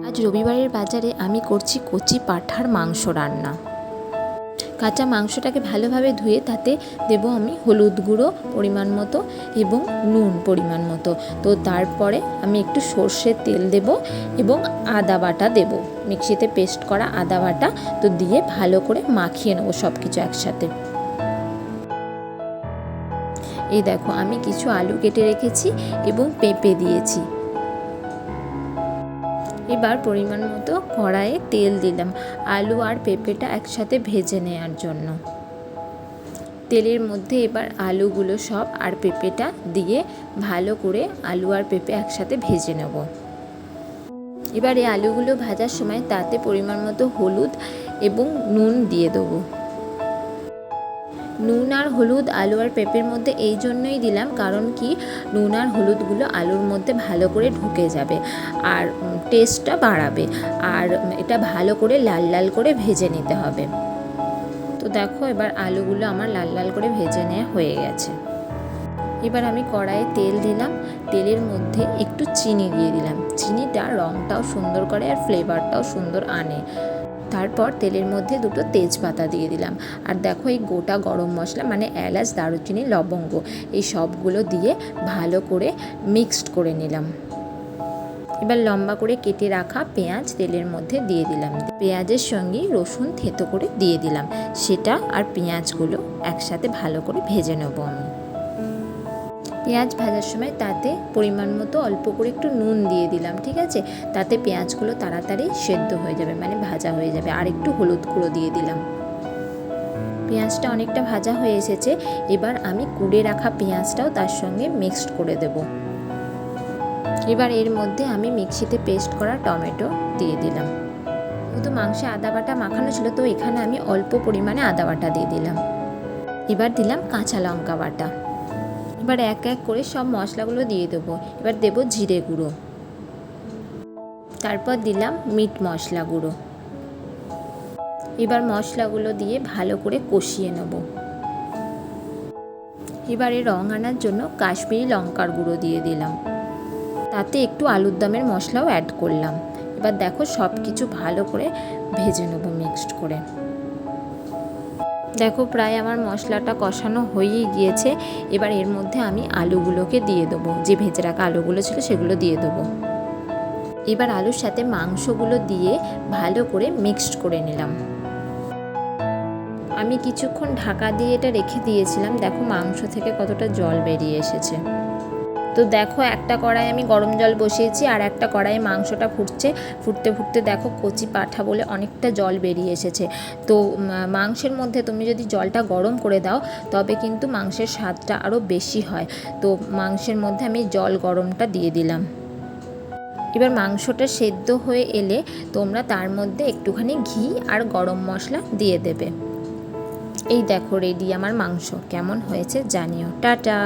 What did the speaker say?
আজ রবিবারের বাজারে আমি করছি কচি পাঁঠার মাংস রান্না। কাঁচা মাংসটাকে ভালোভাবে ধুয়ে তাতে দেব আমি হলুদ গুঁড়ো পরিমাণ মতো এবং নুন পরিমাণ মতো। তো তারপরে আমি একটু সর্ষের তেল দেব এবং আদা বাটা দেব, মিক্সিতে পেস্ট করা আদা বাটা। তো দিয়ে ভালো করে মাখিয়ে নেবো সব কিছু একসাথে। এই দেখো, আমি কিছু আলু কেটে রেখেছি এবং পেঁপে দিয়েছি। এবার পরিমাণ মতো কড়াইয়ে তেল দিলাম আলু আর পেঁপেটা একসাথে ভেজে নেওয়ার জন্য। তেলের মধ্যে এবার আলুগুলো সব আর পেঁপেটা দিয়ে ভালো করে আলু আর পেঁপে একসাথে ভেজে নেব। এবার এই আলুগুলো ভাজার সময় তাতে পরিমাণ মতো হলুদ এবং নুন দিয়ে দেবো। নুন আর হলুদ আলু আর পেঁপের মধ্যে এই জন্যই দিলাম, কারণ কি নুন আর হলুদগুলো আলুর মধ্যে ভালো করে ঢুকে যাবে আর টেস্টটা বাড়াবে। আর এটা ভালো করে লাল লাল করে ভেজে নিতে হবে। তো দেখো, এবার আলুগুলো আমার লাল লাল করে ভেজে নেওয়া হয়ে গেছে। এবার আমি কড়াইয়ে তেল দিলাম, তেলের মধ্যে একটু চিনি দিয়ে দিলাম। চিনিটা রঙটাও সুন্দর করে আর ফ্লেভারটাও সুন্দর আনে। তারপর তেলের মধ্যে দুটো তেজপাতা দিয়ে দিলাম। আর দেখো, এই গোটা গরম মশলা মানে এলাচ, দারুচিনি, লবঙ্গ এই সবগুলো দিয়ে ভালো করে মিক্সড করে নিলাম। এবার লম্বা করে কেটে রাখা পেঁয়াজ তেলের মধ্যে দিয়ে দিলাম। পেঁয়াজের সঙ্গে রসুন থেতো করে দিয়ে দিলাম। সেটা আর পেঁয়াজগুলো একসাথে ভালো করে ভেজে নেব আমি। পেঁয়াজ ভাজার সময় তাতে পরিমাণ মতো অল্প করে একটু নুন দিয়ে দিলাম, ঠিক আছে? তাতে পেঁয়াজগুলো তাড়াতাড়ি সেদ্ধ হয়ে যাবে, মানে ভাজা হয়ে যাবে। আর একটু হলুদ গুঁড়ো দিয়ে দিলাম। পেঁয়াজটা অনেকটা ভাজা হয়ে এসেছে। এবার আমি কুড়ে রাখা পেঁয়াজটাও তার সঙ্গে মিক্সড করে দেব। এবার এর মধ্যে আমি মিক্সিতে পেস্ট করা টমেটো দিয়ে দিলাম। যেহেতু মাংসে আদা বাটা মাখানো ছিল, তো এখানে আমি অল্প পরিমাণে আদা বাটা দিয়ে দিলাম। এবার দিলাম কাঁচা লঙ্কা বাটা। এবার এক এক করে সব মশলাগুলো দিয়ে দেবো। এবার দেব জিরে গুঁড়ো, তারপর দিলাম মিট মশলা গুঁড়ো। এবার মশলাগুলো দিয়ে ভালো করে কষিয়ে নেব। এবারে রং আনার জন্য কাশ্মীরি লঙ্কার গুঁড়ো দিয়ে দিলাম। তাতে একটু আলুর দমের মশলাও অ্যাড করলাম। এবার দেখো, সব কিছু ভালো করে ভেজে নেব মিক্সড করে। দেখো, প্রায় আমার মশলাটা কষানো হয়েই গিয়েছে। এবার এর মধ্যে আমি আলুগুলোকে দিয়ে দেবো, যে ভেজে রাখা আলুগুলো ছিল সেগুলো দিয়ে দেবো। এবার আলুর সাথে মাংসগুলো দিয়ে ভালো করে মিক্সড করে নিলাম। আমি কিছুক্ষণ ঢাকা দিয়ে এটা রেখে দিয়েছিলাম। দেখো, মাংস থেকে কতটা জল বেরিয়ে এসেছে। তো দেখো, একটা কড়াই আমি গরম জল বসিয়েছি আর একটা কড়াইয়ে মাংসটা ফুটছে। ফুটতে ফুটতে দেখো, কচি পাঁঠা বলে অনেকটা জল বেরিয়ে এসেছে। তো মাংসের মধ্যে তুমি যদি জলটা গরম করে দাও, তবে কিন্তু মাংসের স্বাদটা আরও বেশি হয়। তো মাংসের মধ্যে আমি জল গরমটা দিয়ে দিলাম। এবার মাংসটা সেদ্ধ হয়ে এলে তোমরা তার মধ্যে একটুখানি ঘি আর গরম মশলা দিয়ে দেবে। এই দেখো, রেডি আমার মাংস। কেমন হয়েছে জানিও। টাটা।